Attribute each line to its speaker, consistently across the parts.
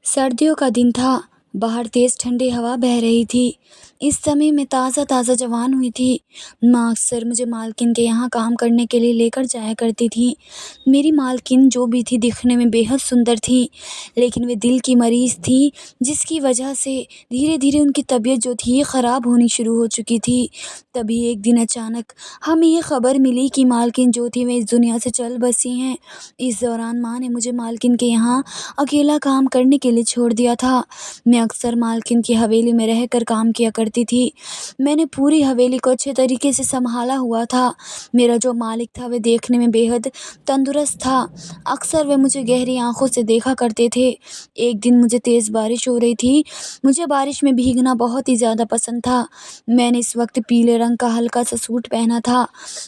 Speaker 1: सर्दियों का दिन था। बाहर तेज ठंडी हवा बह रही थी। इस समय मैं ताज़ा ताज़ा जवान हुई थी। माँ अक्सर मुझे मालकिन के यहाँ काम करने के लिए लेकर जाया करती थी। मेरी मालकिन जो भी थी दिखने में बेहद सुंदर थी, लेकिन वे दिल की मरीज़ थी, जिसकी वजह से धीरे धीरे उनकी तबीयत जो थी ख़राब होनी शुरू हो चुकी थी। तभी एक दिन अचानक हमें ये खबर मिली कि मालकिन जो थी वे इस दुनिया से चल बसी हैं। इस दौरान माँ ने मुझे मालकिन के यहाँ अकेला काम करने के लिए छोड़ दिया था। मैं अक्सर मालकिन की हवेली में रहकर काम किया करती थी। मैंने पूरी हवेली को अच्छे तरीके से सँभाला हुआ था। मेरा जो मालिक था वह देखने में बेहद तंदुरुस्त था। अक्सर वह मुझे गहरी आँखों से देखा करते थे। एक दिन मुझे तेज़ बारिश हो रही थी। मुझे बारिश में भीगना बहुत ही ज़्यादा पसंद था। मैंने इस वक़्त पीले रंग का हल्का-सा सूट पहना था।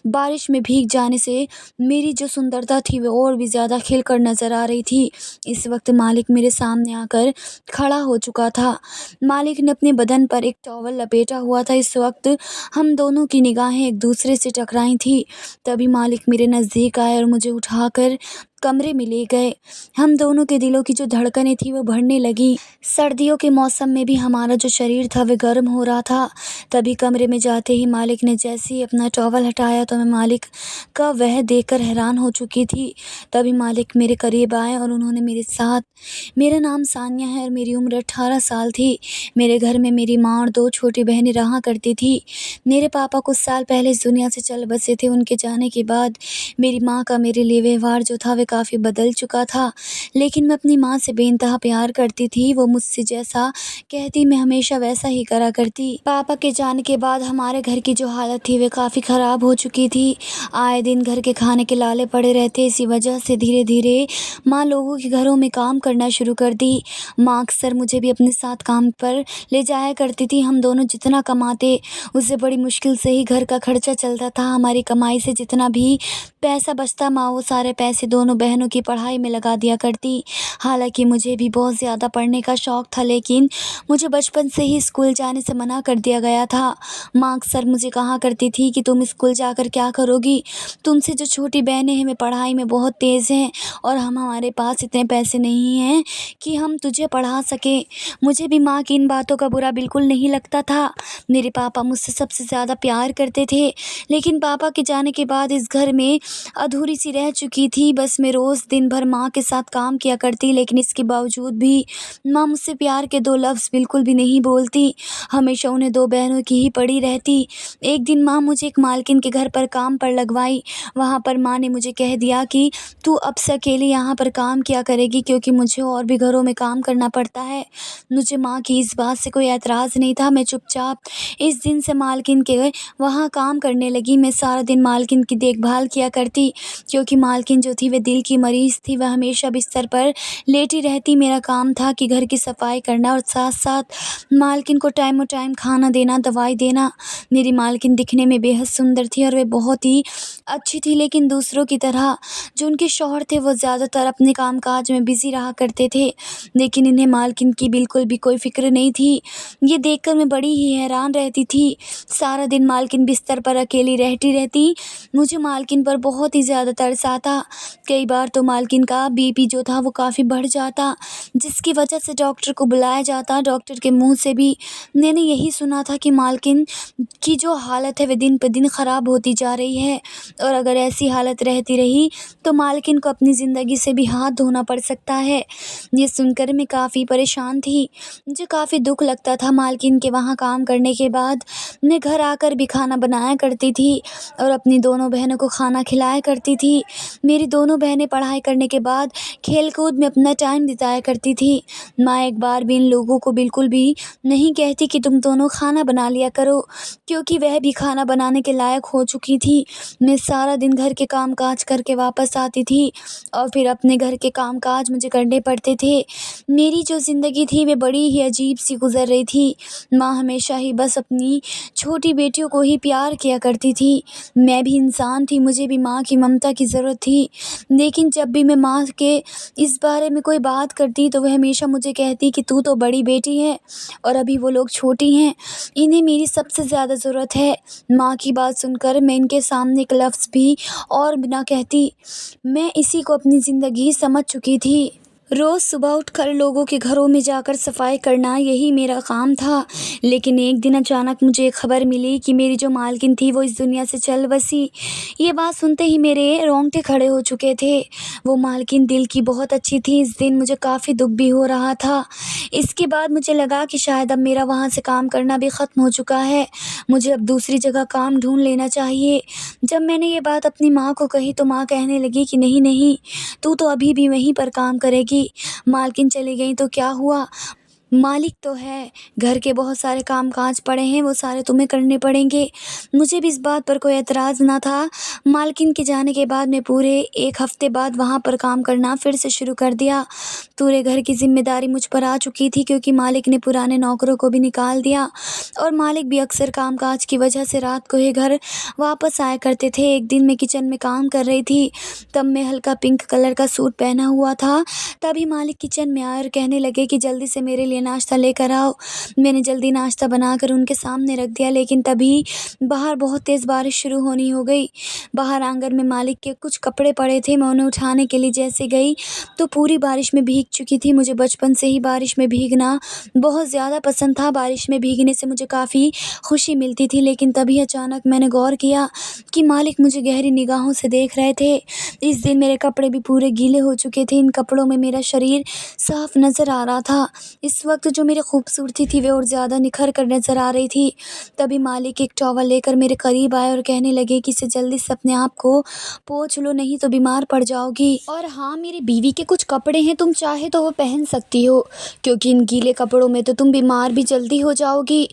Speaker 1: बारिश में भीग जाने से मेरी जो सुंदरता थी वह और भी ज़्यादा खिल कर नज़र आ रही थी। इस वक़्त मालिक मेरे सामने आकर खड़ा हो चुका था। मालिक ने अपने बदन पर एक टॉवल लपेटा हुआ था। इस वक़्त हम दोनों की निगाहें एक दूसरे से टकराई थी। तभी मालिक मेरे नज़दीक आए और मुझे उठाकर कमरे में ले गए। हम दोनों के दिलों की जो धड़कनें थी वो बढ़ने लगी। सर्दियों के मौसम में भी हमारा जो शरीर था वह गर्म हो रहा था। तभी कमरे में जाते ही मालिक ने जैसे ही अपना टॉवल हटाया तो मैं मालिक का वह देखकर हैरान हो चुकी थी। तभी मालिक मेरे करीब आए और उन्होंने मेरे साथ, मेरा नाम सानिया है और मेरी उम्र 18 साल थी। मेरे घर में मेरी माँ और 2 छोटी बहनें रहा करती थी। मेरे पापा कुछ साल पहले इस दुनिया से चल बसे थे। उनके जाने के बाद मेरी माँ का मेरे लिए व्यवहार जो था वह काफ़ी बदल चुका था। लेकिन मैं अपनी माँ से बेइंतहा प्यार करती थी। वो मुझसे जैसा कहती मैं हमेशा वैसा ही करा करती। पापा के जाने के बाद हमारे घर की जो हालत थी वह काफ़ी ख़राब हो चुकी थी। आए दिन घर के खाने के लाले पड़े रहते। इसी वजह से धीरे धीरे माँ लोगों के घरों में काम करना शुरू कर दी। माँ अक्सर मुझे भी अपने साथ काम पर ले जाया करती थी। हम दोनों जितना कमाते उससे बड़ी मुश्किल से ही घर का खर्चा चलता था। हमारी कमाई से जितना भी पैसा बचता माँ वो सारे पैसे दोनों बहनों की पढ़ाई में लगा दिया करती। हालांकि मुझे भी बहुत ज़्यादा पढ़ने का शौक़ था, लेकिन मुझे बचपन से ही स्कूल जाने से मना कर दिया गया था। माँ अक्सर मुझे कहा करती थी कि तुम स्कूल जाकर क्या करोगी? तुमसे जो छोटी बहनें हैं वे पढ़ाई में बहुत तेज़ हैं और हमारे पास इतने पैसे नहीं हैं कि हम तुझे पढ़ा सकें। मुझे भी माँ की इन बातों का बुरा बिल्कुल नहीं लगता था। मेरे पापा मुझसे सबसे ज़्यादा प्यार करते थे, लेकिन पापा के जाने के बाद इस घर में अधूरी सी रह चुकी थी। बस मैं रोज़ दिन भर माँ के साथ काम किया करती, लेकिन इसके बावजूद भी माँ मुझसे प्यार के 2 लफ्ज़ बिल्कुल भी नहीं बोलती। हमेशा उन्हें 2 बहनों की ही पड़ी रहती। एक दिन माँ मुझे एक मालकिन के घर पर काम पर लगवाई। वहाँ पर माँ ने मुझे कह दिया कि तू अब से अकेली यहाँ पर काम किया करेगी, क्योंकि मुझे और भी घरों में काम करना पड़ता है। मुझे माँ की इस बात से कोई ऐतराज़ नहीं था। मैं चुपचाप इस दिन से मालकिन के वहाँ काम करने लगी। मैं सारा दिन मालकिन की देखभाल किया करती, क्योंकि मालकिन जो थी वह दिल की मरीज़ थी। वह हमेशा बिस्तर पर लेटी रहती। मेरा काम था कि घर की सफाई करना और साथ साथ मालकिन को टाइम खाना देना, दवाई देना। मेरी मालकिन दिखने में बेहद सुंदर थी और वे बहुत ही अच्छी थी, लेकिन दूसरों की तरह जो उनके शौहर थे वो ज़्यादातर अपने कामकाज में बिज़ी रहा करते थे, लेकिन इन्हें मालकिन की बिल्कुल भी कोई फ़िक्र नहीं थी। ये देखकर मैं बड़ी ही हैरान रहती थी। सारा दिन मालकिन बिस्तर पर अकेली रहती। मुझे मालकिन पर बहुत ही ज़्यादा तरस आता। कई बार तो मालकिन का बीपी जो था वो काफ़ी बढ़ जाता, जिसकी वजह से डॉक्टर को बुलाया जाता। डॉक्टर के मुँह से भी मैंने यही सुना था कि मालकिन की जो हालत है वह दिन पे दिन ख़राब होती जा रही है और अगर ऐसी हालत रहती रही तो मालकिन को अपनी ज़िंदगी से भी हाथ धोना पड़ सकता है। ये सुनकर मैं काफ़ी परेशान थी। मुझे काफ़ी दुःख लगता था। मालकिन के वहाँ काम करने के बाद मैं घर आकर भी खाना बनाया करती थी और अपनी दोनों बहनों को खाना खिलाया करती थी। मेरी दोनों बहनें पढ़ाई करने के बाद खेल-कूद में अपना टाइम बिताया करती थी। माँ एक बार भी इन लोगों को बिल्कुल भी नहीं कहती कि तुम दोनों खाना बना लिया करो, क्योंकि वह भी खाना बनाने के लायक हो चुकी थी। मैं सारा दिन घर के काम-काज करके वापस आती थी और फिर अपने घर के काम-काज मुझे करने पड़ते थे। मेरी जो ज़िंदगी थी वह बड़ी ही अजीब-सी गुज़र रही थी। माँ हमेशा ही बस अपनी छोटी बेटियों को ही प्यार किया करती थी। मैं भी इंसान थी, मुझे भी माँ की ममता की ज़रूरत थी, लेकिन जब भी मैं माँ के इस बारे में कोई बात करती तो वह हमेशा मुझे कहती कि तू तो बड़ी बेटी है और अभी वो लोग छोटी हैं, इन्हें मेरी सबसे ज़्यादा ज़रूरत है। माँ की बात सुनकर मैं इनके सामने एक लफ्ज़ भी और ना कहती। मैं इसी को अपनी ज़िंदगी समझ चुकी थी। रोज़ सुबह उठकर लोगों के घरों में जाकर सफाई करना यही मेरा काम था। लेकिन एक दिन अचानक मुझे एक खबर मिली कि मेरी जो मालकिन थी वो इस दुनिया से चल बसी। ये बात सुनते ही मेरे रोंगटे खड़े हो चुके थे। वो मालकिन दिल की बहुत अच्छी थी। इस दिन मुझे काफ़ी दुःख भी हो रहा था। इसके बाद मुझे लगा कि शायद अब मेरा वहाँ से काम करना भी ख़त्म हो चुका है। मुझे अब दूसरी जगह काम ढूँढ लेना चाहिए। जब मैंने ये बात अपनी माँ को कही तो माँ कहने लगी कि नहीं नहीं, तू तो अभी भी वहीं पर काम करेगी। मालकिन चली गई तो क्या हुआ? मालिक तो है, घर के बहुत सारे काम-काज पड़े हैं, वो सारे तुम्हें करने पड़ेंगे। मुझे भी इस बात पर कोई एतराज़ ना था। मालकिन के जाने के बाद मैं पूरे 1 हफ़्ते बाद वहाँ पर काम करना फिर से शुरू कर दिया। पूरे घर की ज़िम्मेदारी मुझ पर आ चुकी थी क्योंकि मालिक ने पुराने नौकरों को भी निकाल दिया और मालिक भी अक्सर काम-काज की वजह से रात को ही घर वापस आया करते थे। एक दिन मैं किचन में काम कर रही थी, तब मैं हल्का पिंक कलर का सूट पहना हुआ था। तभी मालिक किचन में आए और कहने लगे कि जल्दी से मेरे लिए नाश्ता लेकर आओ। मैंने जल्दी नाश्ता बनाकर उनके सामने रख दिया, लेकिन तभी बाहर बहुत तेज़ बारिश शुरू होनी हो गई। बाहर आंगन में मालिक के कुछ कपड़े पड़े थे। मैं उन्हें उठाने के लिए जैसे गई तो पूरी बारिश में भीग चुकी थी। मुझे बचपन से ही बारिश में भीगना बहुत ज़्यादा पसंद था। बारिश में भीगने से मुझे काफ़ी खुशी मिलती थी, लेकिन तभी अचानक मैंने गौर किया कि मालिक मुझे गहरी निगाहों से देख रहे थे। इस दिन मेरे कपड़े भी पूरे गीले हो चुके थे। इन कपड़ों में मेरा शरीर साफ नज़र आ रहा था। इस वक्त जो मेरी खूबसूरती थी वे और ज़्यादा निखर कर नज़र आ रही थी। तभी मालिक एक टॉवल लेकर मेरे करीब आए और कहने लगे कि इसे जल्दी से अपने आप को पोंछ लो, नहीं तो बीमार पड़ जाओगी। और हाँ, मेरी बीवी के कुछ कपड़े हैं, तुम चाहे तो वो पहन सकती हो, क्योंकि इन गीले कपड़ों में तो तुम बीमार भी जल्दी हो जाओगी।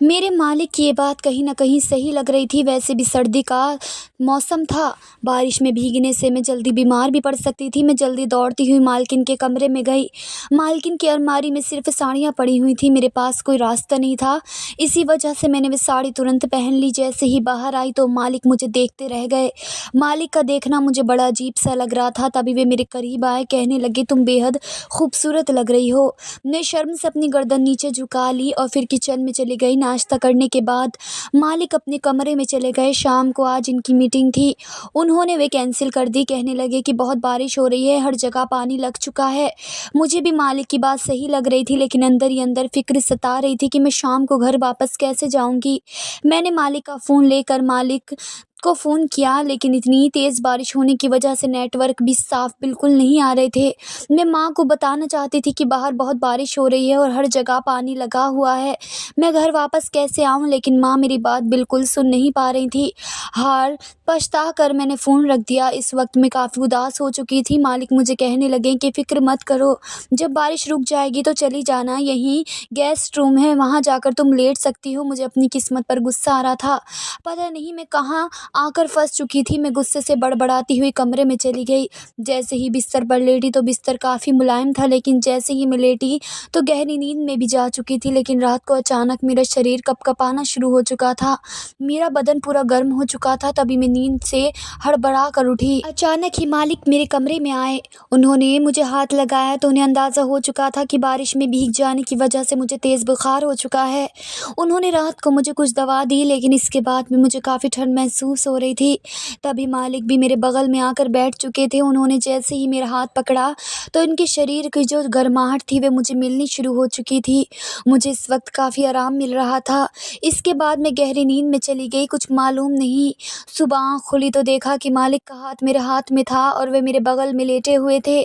Speaker 1: मेरे मालिक की ये बात कहीं न कहीं सही लग रही थी। वैसे भी सर्दी का मौसम था, बारिश में भीगने से मैं जल्दी बीमार भी पड़ सकती थी। मैं जल्दी दौड़ती हुई मालकिन के कमरे में गई। मालकिन की अलमारी में सिर्फ़ साड़ियाँ पड़ी हुई थी, मेरे पास कोई रास्ता नहीं था। इसी वजह से मैंने वो साड़ी तुरंत पहन ली। जैसे ही बाहर आई तो मालिक मुझे देखते रह गए। मालिक का देखना मुझे बड़ा अजीब-सा लग रहा था। तभी वे मेरे करीब आए, कहने लगे तुम बेहद खूबसूरत लग रही हो। मैं शर्म से अपनी गर्दन नीचे झुका ली और फिर किचन में चली गई। नाश्ता करने के बाद मालिक अपने कमरे में चले गए। शाम को आज इनकी मीटिंग थी, उन्होंने वे कैंसिल कर दी। कहने लगे कि बहुत बारिश हो रही है, हर जगह पानी लग चुका है। मुझे भी मालिक की बात सही लग रही थी, लेकिन अंदर ही अंदर फ़िक्र सता रही थी कि मैं शाम को घर वापस कैसे जाऊँगी। मैंने मालिक का फ़ोन लेकर मालिक को फ़ोन किया, लेकिन इतनी तेज़ बारिश होने की वजह से नेटवर्क भी साफ़ बिल्कुल नहीं आ रहे थे। मैं माँ को बताना चाहती थी कि बाहर बहुत बारिश हो रही है और हर जगह पानी लगा हुआ है, मैं घर वापस कैसे आऊँ? लेकिन माँ मेरी बात बिल्कुल सुन नहीं पा रही थी। हार पछता कर मैंने फ़ोन रख दिया। इस वक्त मैं काफ़ी उदास हो चुकी थी। मालिक मुझे कहने लगे कि फ़िक्र मत करो, जब बारिश रुक जाएगी तो चली जाना, यहीं गेस्ट रूम है, वहाँ जाकर तुम लेट सकती हो। मुझे अपनी किस्मत पर गुस्सा आ रहा था। पता नहीं मैं कहाँ आकर फँस चुकी थी। मैं गुस्से से बड़बड़ाती हुई कमरे में चली गई। जैसे ही बिस्तर पर लेटी तो बिस्तर काफ़ी मुलायम था, लेकिन जैसे ही मैं लेटी तो गहरी नींद में भी जा चुकी थी। लेकिन रात को अचानक मेरा शरीर कँपकँपाना शुरू हो चुका था। मेरा बदन पूरा गर्म हो चुका था। तभी मैं नींद से हड़बड़ा कर उठी। अचानक ही मालिक मेरे कमरे में आए। उन्होंने मुझे हाथ लगाया तो उन्हें अंदाज़ा हो चुका था कि बारिश में भीग जाने की वजह से मुझे तेज़ बुखार हो चुका है। उन्होंने रात को मुझे कुछ दवा दी, लेकिन इसके बाद भी मुझे काफ़ी ठंड महसूस हो रही थी। तभी मालिक भी मेरे बगल में आकर बैठ चुके थे। उन्होंने जैसे ही मेरा हाथ पकड़ा तो इनके शरीर की जो गर्माहट थी वे मुझे मिलनी शुरू हो चुकी थी। मुझे इस वक्त काफ़ी आराम मिल रहा था। इसके बाद मैं गहरी नींद में चली गई। कुछ मालूम नहीं, सुबह आँख खुली तो देखा कि मालिक का हाथ मेरे हाथ में था और वे मेरे बगल में लेटे हुए थे।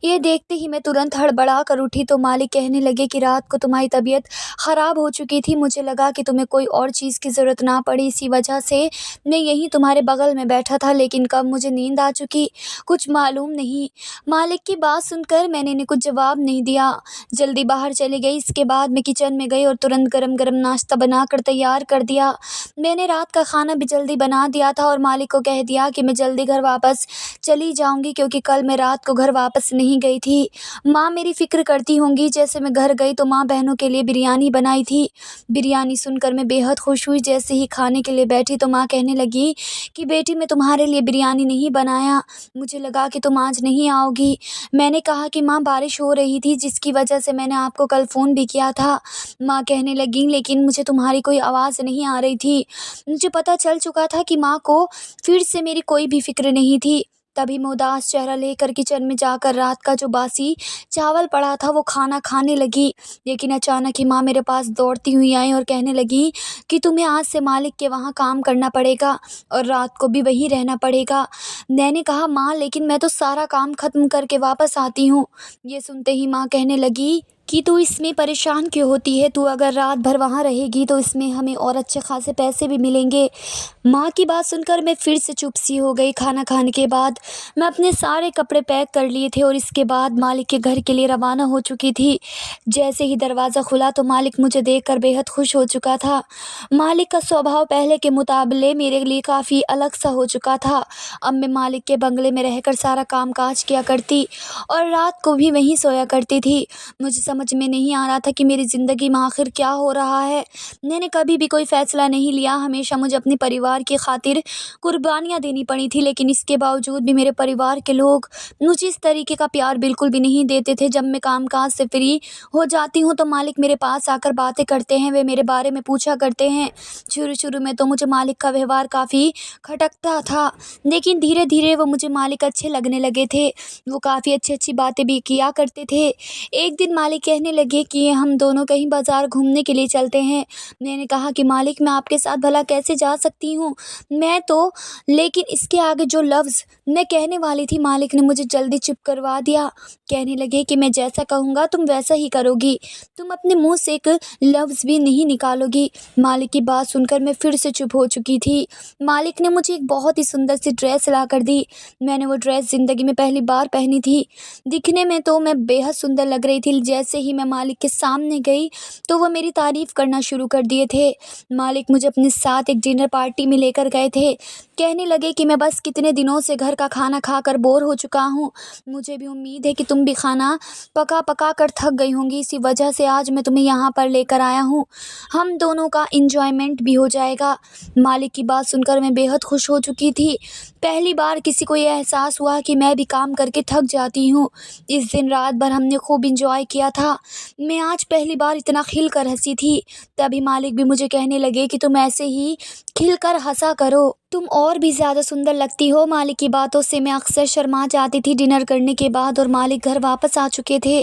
Speaker 1: ये देखते ही मैं तुरंत हड़बड़ा कर उठी तो मालिक कहने लगे कि रात को तुम्हारी तबीयत ख़राब हो चुकी थी, मुझे लगा कि तुम्हें कोई और चीज़ की ज़रूरत ना पड़ी, इसी वजह से मैं यहीं तुम्हारे बगल में बैठा था, लेकिन कब मुझे नींद आ चुकी कुछ मालूम नहीं। मालिक की बात सुनकर मैंने इन्हें कुछ जवाब नहीं दिया, जल्दी बाहर चली गई। इसके बाद मैं किचन में गई और तुरंत गरम-गरम नाश्ता बनाकर तैयार कर दिया। मैंने रात का खाना भी जल्दी बना दिया था और मालिक को कह दिया कि मैं जल्दी घर वापस चली जाऊँगी, क्योंकि कल मैं रात को घर वापस नहीं गई थी। माँ मेरी फ़िक्र करती होंगी। जैसे मैं घर गई तो माँ बहनों के लिए बिरयानी बनाई थी। बिरयानी सुनकर मैं बेहद खुश हुई। जैसे ही खाने के लिए बैठी तो माँ कहने लगी कि बेटी, मैं तुम्हारे लिए बिरयानी नहीं बनाया, मुझे लगा कि तुम आज नहीं आओगी। मैंने कहा कि माँ बारिश हो रही थी, जिसकी वजह से मैंने आपको कल फ़ोन भी किया था। माँ कहने लगी लेकिन मुझे तुम्हारी कोई आवाज़ नहीं आ रही थी। मुझे पता चल चुका था कि माँ को फिर से मेरी कोई भी फ़िक्र नहीं थी। तभी मैं उदास चेहरा लेकर किचन में जाकर रात का जो बासी चावल पड़ा था वो खाना खाने लगी। लेकिन अचानक ही माँ मेरे पास दौड़ती हुई आई और कहने लगी कि तुम्हें आज से मालिक के वहाँ काम करना पड़ेगा और रात को भी वहीं रहना पड़ेगा। मैंने कहा माँ, लेकिन मैं तो सारा काम ख़त्म करके वापस आती हूँ। ये सुनते ही माँ कहने लगी कि तू इसमें परेशान क्यों होती है, तू अगर रात भर वहाँ रहेगी तो इसमें हमें और अच्छे खासे पैसे भी मिलेंगे। माँ की बात सुनकर मैं फिर से चुप सी हो गई। खाना खाने के बाद मैं अपने सारे कपड़े पैक कर लिए थे और इसके बाद मालिक के घर के लिए रवाना हो चुकी थी। जैसे ही दरवाज़ा खुला तो मालिक मुझे देखकर बेहद खुश हो चुका था। मालिक का स्वभाव पहले के मुकाबले मेरे लिए काफ़ी अलग सा हो चुका था। अब मैं मालिक के बंगले में रहकर सारा काम काज किया करती और रात को भी वहीं सोया करती थी। मुझे समझ में नहीं आ रहा था कि मेरी ज़िंदगी में आखिर क्या हो रहा है। मैंने कभी भी कोई फ़ैसला नहीं लिया, हमेशा मुझे अपने परिवार की खातिर कुर्बानियाँ देनी पड़ी थी, लेकिन इसके बावजूद भी मेरे परिवार के लोग मुझे इस तरीके का प्यार बिल्कुल भी नहीं देते थे। जब मैं काम-काज से फ्री हो जाती हूँ तो मालिक मेरे पास आकर बातें करते हैं, वे मेरे बारे में पूछा करते हैं। शुरू-शुरू में तो मुझे मालिक का व्यवहार काफ़ी खटकता था, लेकिन धीरे-धीरे वो मुझे मालिक अच्छे लगने लगे थे। वो काफ़ी अच्छी-अच्छी बातें भी किया करते थे। एक दिन मालिक कहने लगे कि हम दोनों कहीं बाज़ार घूमने के लिए चलते हैं। मैंने कहा कि मालिक, मैं आपके साथ भला कैसे जा सकती हूँ? मैं तो लेकिन इसके आगे जो लफ्ज़ मैं कहने वाली थी मालिक ने मुझे जल्दी चुप करवा दिया। कहने लगे कि मैं जैसा कहूँगा तुम वैसा ही करोगी, तुम अपने मुँह से एक लफ्ज़ भी नहीं निकालोगी। मालिक की बात सुनकर मैं फिर से चुप हो चुकी थी। मालिक ने मुझे एक बहुत ही सुंदर सी ड्रेस लाकर दी। मैंने वो ड्रेस ज़िंदगी में पहली बार पहनी थी। दिखने में तो मैं बेहद सुंदर लग रही थी। जैसे ही मैं मालिक के सामने गई तो वो मेरी तारीफ़ करना शुरू कर दिए थे। मालिक मुझे अपने साथ एक डिनर पार्टी में लेकर गए थे। कहने लगे कि मैं बस कितने दिनों से घर का खाना खाकर बोर हो चुका हूँ। मुझे भी उम्मीद है कि तुम भी खाना पका-पका कर थक गई होंगी। इसी वजह से आज मैं तुम्हें यहाँ पर लेकर आया हूँ। हम दोनों का एन्जॉयमेंट भी हो जाएगा। मालिक की बात सुनकर मैं बेहद खुश हो चुकी थी। पहली बार किसी को ये एहसास हुआ कि मैं भी काम करके थक जाती हूँ। इस दिन रात भर हमने खूब एन्जॉय किया था। मैं आज पहली बार इतना खिल कर हँसी थी। तभी मालिक भी मुझे कहने लगे कि तुम ऐसे ही खिल कर हँसा करो, तुम और भी ज़्यादा सुंदर लगती हो। मालिक की बातों से मैं अक्सर शर्मा जाती थी। डिनर करने के बाद और मालिक घर वापस आ चुके थे,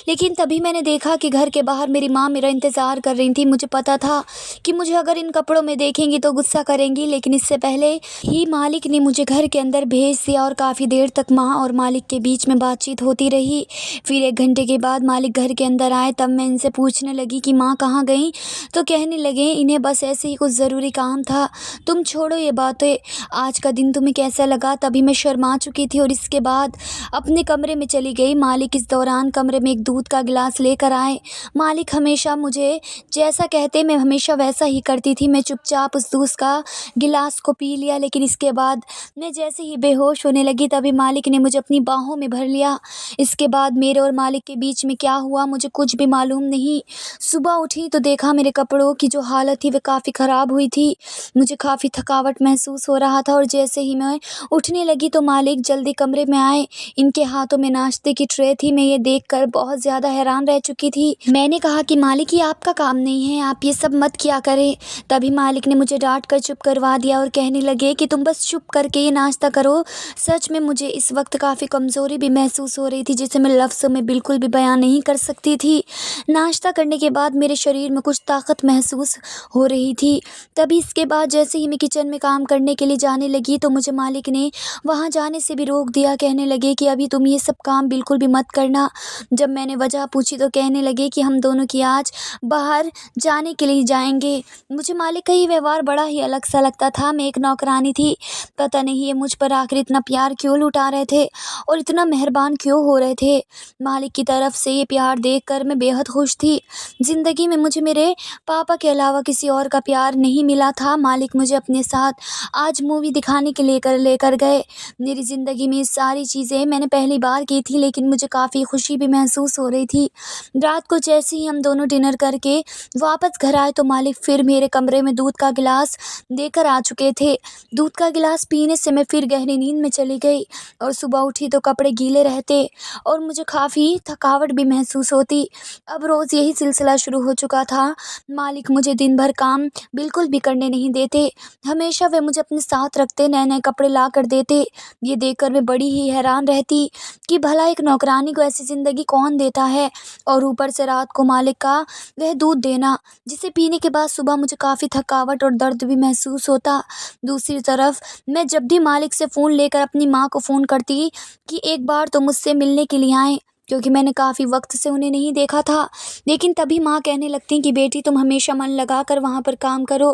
Speaker 1: लेकिन तभी मैंने देखा कि घर के बाहर मेरी माँ मेरा इंतज़ार कर रही थी। मुझे पता था कि मुझे अगर इन कपड़ों में देखेंगी तो गुस्सा करेंगी, लेकिन इससे पहले ही मालिक ने मुझे घर के अंदर भेज दिया और काफ़ी देर तक माँ और मालिक के बीच में बातचीत होती रही। फिर 1 घंटे के बाद मालिक घर के अंदर आए। तब मैं इनसे पूछने लगी कि माँ कहाँ गईं? तो कहने लगे इन्हें बस ऐसे ही कुछ ज़रूरी काम था। तुम छोड़ो ये बातें, आज का दिन तुम्हें कैसा लगा? तभी मैं शर्मा चुकी थी और इसके बाद अपने कमरे में चली गई। मालिक इस दौरान कमरे में एक दूध का गिलास लेकर आए। मालिक हमेशा मुझे जैसा कहते मैं हमेशा वैसा ही करती थी। मैं चुपचाप उस दूध का गिलास को पी लिया, लेकिन इसके बाद मैं जैसे ही बेहोश होने लगी तभी मालिक ने मुझे अपनी बाहों में भर लिया। इसके बाद मेरे और मालिक के बीच में क्या हुआ मुझे कुछ भी मालूम नहीं। सुबह उठी तो देखा मेरे कपड़ों की जो हालत थी वह काफ़ी ख़राब हुई थी। मुझे काफ़ी थकावट महसूस हो रहा था और जैसे ही मैं उठने लगी तो मालिक जल्दी कमरे में आए। इनके हाथों में नाश्ते की ट्रे थी। मैं ये देखकर बहुत ज़्यादा हैरान रह चुकी थी। मैंने कहा कि मालिक ये आपका काम नहीं है, आप ये सब मत किया करें। तभी मालिक ने मुझे डांट कर चुप करवा दिया और कहने लगे कि तुम बस चुप करके ये नाश्ता करो। सच में मुझे इस वक्त काफ़ी कमज़ोरी भी महसूस हो रही थी, जिसे मैं लफ्ज़ों में बिल्कुल भी बयान नहीं कर सकती थी। नाश्ता करने के बाद मेरे शरीर में कुछ ताकत महसूस हो रही थी। तभी इसके बाद जैसे ही मैं किचन में काम करने के लिए जाने लगी तो मुझे मालिक ने वहाँ जाने से भी रोक दिया। कहने लगे कि अभी तुम ये सब काम बिल्कुल भी मत करना। जब मैंने वजह पूछी तो कहने लगे कि हम दोनों की आज बाहर जाने के लिए जाएंगे। मुझे मालिक का ये व्यवहार बड़ा ही अलग सा लगता था। मैं एक नौकरानी थी, पता नहीं ये मुझ पर आखिर इतना प्यार क्यों लुटा रहे थे और इतना मेहरबान क्यों हो रहे थे। मालिक की तरफ से ये प्यार देखकर मैं बेहद खुश थी। ज़िंदगी में मुझे मेरे पापा के अलावा किसी और का प्यार नहीं मिला था। मालिक मुझे अपने साथ आज मूवी दिखाने के लेकर गए। मेरी ज़िंदगी में ये सारी चीज़ें मैंने पहली बार की थी, लेकिन मुझे काफ़ी खुशी भी महसूस हो रही थी। रात को जैसे ही हम दोनों डिनर करके वापस घर आए तो मालिक फिर मेरे कमरे में दूध का गिलास देकर आ चुके थे। दूध का गिलास पीने से मैं फिर गहरी नींद में चली गई और सुबह उठी तो कपड़े गीले रहते और मुझे काफ़ी थकावट भी महसूस होती। अब रोज़ यही सिलसिला शुरू हो चुका था। मालिक मुझे दिन भर काम बिल्कुल भी करने नहीं देते। हमेशा वे मुझे मुझे अपने साथ रखते, नए-नए कपड़े ला कर देते। ये देखकर मैं बड़ी ही हैरान रहती कि भला एक नौकरानी को ऐसी ज़िंदगी कौन देता है, और ऊपर से रात को मालिक का वह दूध देना, जिसे पीने के बाद सुबह मुझे काफ़ी थकावट और दर्द भी महसूस होता। दूसरी तरफ मैं जब भी मालिक से फ़ोन लेकर अपनी माँ को फ़ोन करती कि एक बार तो मुझसे मिलने के लिए आएँ, क्योंकि मैंने काफ़ी वक़्त से उन्हें नहीं देखा था। लेकिन तभी माँ कहने लगतीं कि बेटी तुम हमेशा मन लगाकर वहाँ पर काम करो,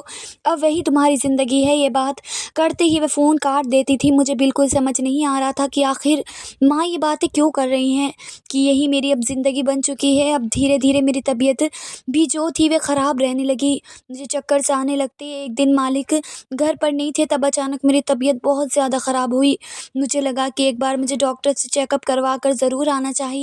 Speaker 1: अब वही तुम्हारी ज़िंदगी है। ये बात करते ही वह फ़ोन काट देती थी। मुझे बिल्कुल समझ नहीं आ रहा था कि आखिर माँ ये बातें क्यों कर रही हैं, कि यही मेरी अब ज़िंदगी बन चुकी है। अब धीरे-धीरे मेरी तबीयत भी जो थी वह ख़राब रहने लगी। मुझे चक्कर सा आने लगते। एक दिन मालिक घर पर नहीं थे, तब अचानक मेरी तबीयत बहुत ज़्यादा ख़राब हुई। मुझे लगा कि एक बार मुझे डॉक्टर से चेकअप करवा कर ज़रूर आना चाहिए।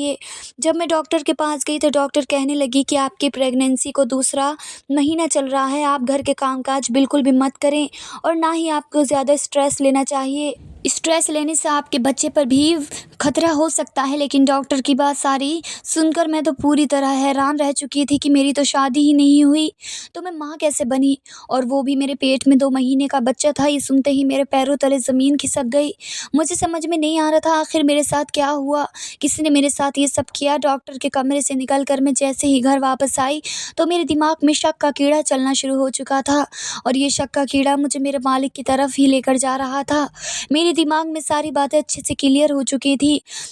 Speaker 1: जब मैं डॉक्टर के पास गई तो डॉक्टर कहने लगी कि आपकी प्रेगनेंसी को दूसरा महीना चल रहा है, आप घर के कामकाज बिल्कुल भी मत करें और ना ही आपको ज़्यादा स्ट्रेस लेना चाहिए। स्ट्रेस लेने से आपके बच्चे पर भी खतरा हो सकता है। लेकिन डॉक्टर की बात सारी सुनकर मैं तो पूरी तरह हैरान रह चुकी थी कि मेरी तो शादी ही नहीं हुई, तो मैं माँ कैसे बनी, और वो भी मेरे पेट में 2 महीने का बच्चा था। ये सुनते ही मेरे पैरों तले ज़मीन खिसक गई। मुझे समझ में नहीं आ रहा था आखिर मेरे साथ क्या हुआ, किसने मेरे साथ ये सब किया। डॉक्टर के कमरे से निकल कर मैं जैसे ही घर वापस आई तो मेरे दिमाग में शक का कीड़ा चलना शुरू हो चुका था, और ये शक का कीड़ा मुझे मेरे मालिक की तरफ ही लेकर जा रहा था। मेरे दिमाग में सारी बातें अच्छे से क्लियर हो चुकी थी।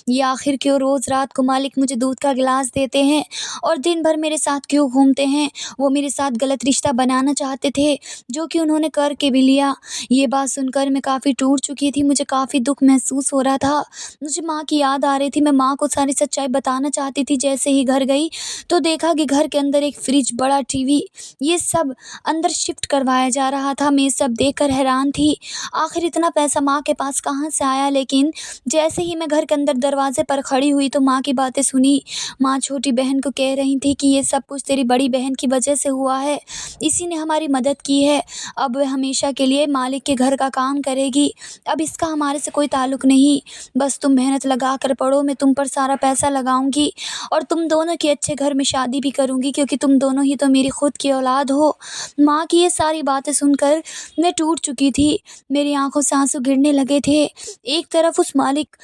Speaker 1: ये आखिर क्यों रोज़ रात को मालिक मुझे दूध का गिलास देते हैं और दिन भर मेरे साथ क्यों घूमते हैं। वो मेरे साथ गलत रिश्ता बनाना चाहते थे, जो कि उन्होंने कर के भी लिया। ये बात सुनकर मैं काफ़ी टूट चुकी थी। मुझे काफ़ी दुःख महसूस हो रहा था। मुझे माँ की याद आ रही थी। मैं माँ को सारी सच्चाई बताना चाहती थी। जैसे ही घर गई तो देखा कि घर के अंदर एक फ्रिज, बड़ा टीवी, ये सब अंदर शिफ्ट करवाया जा रहा था। मैं ये सब देखकर हैरान थी। आखिर इतना पैसा माँ के पास कहाँ से आया। लेकिन जैसे ही मैं घर के अंदर दरवाजे पर खड़ी हुई तो माँ की बातें सुनी। माँ छोटी बहन को कह रही थी कि ये सब कुछ तेरी बड़ी बहन की वजह से हुआ है, इसी ने हमारी मदद की है। अब वह हमेशा के लिए मालिक के घर का काम करेगी, अब इसका हमारे से कोई ताल्लुक नहीं। बस तुम मेहनत लगा कर पढ़ो, मैं तुम पर सारा पैसा लगाऊंगी और तुम दोनों की अच्छे घर में शादी भी करूंगी, क्योंकि तुम दोनों ही तो मेरी खुद की औलाद हो। माँ की ये सारी बातें सुनकर मैं टूट चुकी थी। मेरी आंखों से आंसू गिरने लगे थे। एक तरफ उस मालिक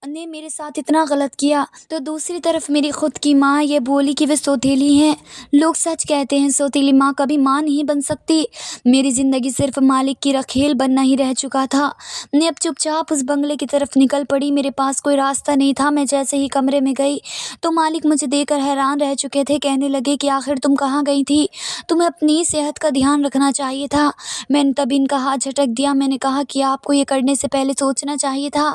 Speaker 1: ने मेरे साथ इतना गलत किया, तो दूसरी तरफ मेरी खुद की माँ ये बोली कि वे सौतेली हैं। लोग सच कहते हैं, सौतेली माँ कभी माँ नहीं बन सकती। मेरी ज़िंदगी सिर्फ मालिक की रखेल बनना ही रह चुका था। मैं अब चुपचाप उस बंगले की तरफ निकल पड़ी। मेरे पास कोई रास्ता नहीं था। मैं जैसे ही कमरे में गई तो मालिक मुझे देखकर हैरान रह चुके थे। कहने लगे कि आखिर तुम कहाँ गई थी, तुम्हें अपनी सेहत का ध्यान रखना चाहिए था। मैंने तब इनका हाथ झटक दिया। मैंने कहा कि आपको ये करने से पहले सोचना चाहिए था।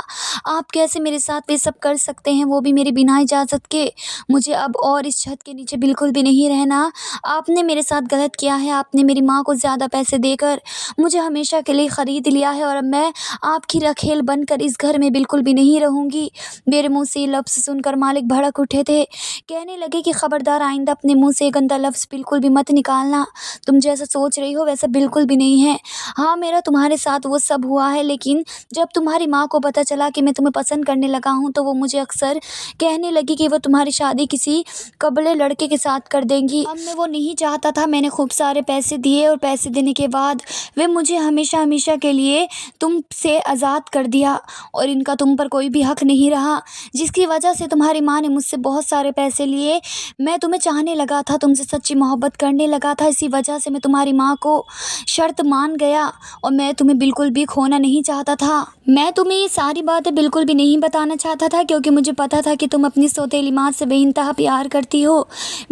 Speaker 1: आप कैसे मेरे साथ ये सब कर सकते हैं, वो भी मेरे बिना इजाज़त के। मुझे अब और इस छत के नीचे बिल्कुल भी नहीं रहना। आपने मेरे साथ गलत किया है। आपने मेरी माँ को ज़्यादा पैसे देकर मुझे हमेशा के लिए ख़रीद लिया है, और अब मैं आपकी रखेल बनकर इस घर में बिल्कुल भी नहीं रहूँगी। मेरे मुँह से ये लफ्ज़ सुनकर मालिक भड़क उठे थे। कहने लगे कि खबरदार, आइंदा अपने मुँह से ये गंदा लफ्ज़ बिल्कुल भी मत निकालना। तुम जैसा सोच रही हो वैसा बिल्कुल भी नहीं है। हाँ, मेरा तुम्हारे साथ वो सब हुआ है, लेकिन जब तुम्हारी माँ को पता चला कि मैं तुम्हें पसंद करने लगा हूँ तो वो मुझे अक्सर कहने लगी कि वो तुम्हारी शादी किसी कबले लड़के के साथ कर देंगी। अब मैं वो नहीं चाहता था। मैंने खूब सारे पैसे दिए और पैसे देने के बाद वे मुझे हमेशा हमेशा के लिए तुमसे आज़ाद कर दिया, और इनका तुम पर कोई भी हक नहीं रहा, जिसकी वजह से तुम्हारी माँ ने मुझसे बहुत सारे पैसे लिए। मैं तुम्हें चाहने लगा था, तुमसे सच्ची मोहब्बत करने लगा था। इसी वजह से मैं तुम्हारी माँ को शर्त मान गया, और मैं तुम्हें बिल्कुल भी खोना नहीं चाहता था। मैं तुम्हें ये सारी बातें बिल्कुल भी नहीं बताना चाहता था, क्योंकि मुझे पता था कि तुम अपनी सौतेली माँ से बेइंतहा प्यार करती हो।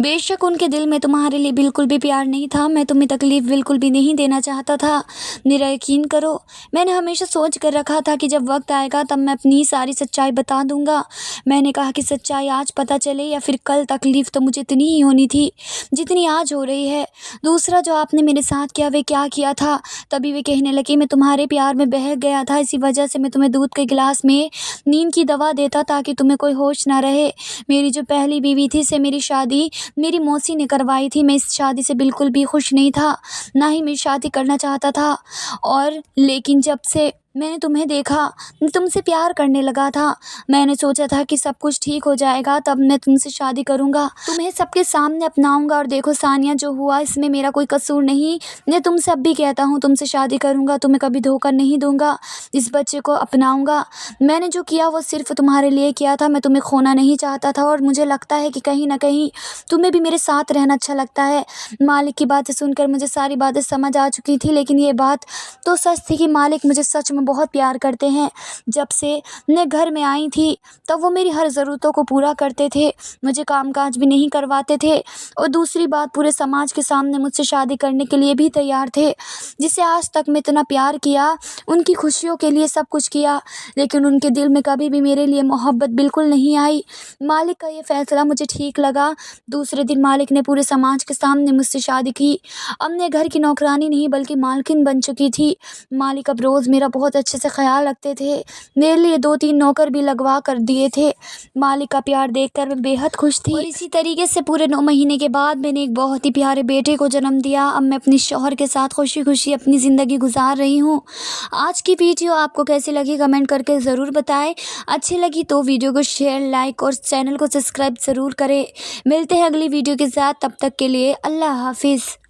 Speaker 1: बेशक उनके दिल में तुम्हारे लिए बिल्कुल भी प्यार नहीं था। मैं तुम्हें तकलीफ़ बिल्कुल भी नहीं देना चाहता था। मेरा यकीन करो, मैंने हमेशा सोच कर रखा था कि जब वक्त आएगा तब मैं अपनी सारी सच्चाई बता दूंगा। मैंने कहा कि सच्चाई आज पता चले या फिर कल, तकलीफ़ तो मुझे इतनी ही होनी थी जितनी आज हो रही है। दूसरा जो आपने मेरे साथ किया, वे क्या किया था। तभी वे कहने लगे मैं तुम्हारे प्यार में बह गया था, इसी वजह से मैं तुम्हें दूध के गिलास में नींद की दवा देता ताकि तुम्हें कोई होश ना रहे। मेरी जो पहली बीवी थी से मेरी शादी मेरी मौसी ने करवाई थी। मैं इस शादी से बिल्कुल भी खुश नहीं था, ना ही मैं शादी करना चाहता था। और लेकिन जब से मैंने तुम्हें देखा, मैं तुमसे प्यार करने लगा था। मैंने सोचा था कि सब कुछ ठीक हो जाएगा, तब मैं तुमसे शादी करूँगा, तुम्हें सबके सामने अपनाऊँगा। और देखो सानिया, जो हुआ इसमें मेरा कोई कसूर नहीं। मैं तुमसे अब भी कहता हूँ, तुमसे शादी करूँगा, तुम्हें कभी धोखा नहीं दूँगा, इस बच्चे को अपनाऊँगा। मैंने जो किया वो सिर्फ़ तुम्हारे लिए किया था, मैं तुम्हें खोना नहीं चाहता था। और मुझे लगता है कि कहीं न कहीं तुम्हें भी मेरे साथ रहना अच्छा लगता है। मालिक की बातें सुनकर मुझे सारी बातें समझ आ चुकी थी, लेकिन ये बात तो सच थी कि मालिक मुझे सच में बहुत प्यार करते हैं। जब से मैं घर में आई थी, तब वो मेरी हर ज़रूरतों को पूरा करते थे, मुझे काम-काज भी नहीं करवाते थे। और दूसरी बात, पूरे समाज के सामने मुझसे शादी करने के लिए भी तैयार थे। जिसे आज तक मैं इतना प्यार किया, उनकी खुशियों के लिए सब कुछ किया, लेकिन उनके दिल में कभी भी मेरे लिए मोहब्बत बिल्कुल नहीं आई। मालिक का ये फ़ैसला मुझे ठीक लगा। दूसरे दिन मालिक ने पूरे समाज के सामने मुझसे शादी की। अब मैं घर की नौकरानी नहीं बल्कि मालकिन बन चुकी थी। मालिक अब रोज़ मेरा बहुत अच्छे से ख़्याल रखते थे। मेरे लिए 2-3 नौकर भी लगवा कर दिए थे। मालिक का प्यार देखकर मैं बेहद खुश थी। और इसी तरीके से पूरे 9 महीने के बाद मैंने एक बहुत ही प्यारे बेटे को जन्म दिया। अब मैं अपने शौहर के साथ खुशी-खुशी अपनी ज़िंदगी गुज़ार रही हूँ। आज की वीडियो आपको कैसी लगी कमेंट करके ज़रूर बताएँ। अच्छी लगी तो वीडियो को शेयर, लाइक और चैनल को सब्सक्राइब ज़रूर करें। मिलते हैं अगली वीडियो के साथ, तब तक के लिए अल्लाह हाफ़िज़।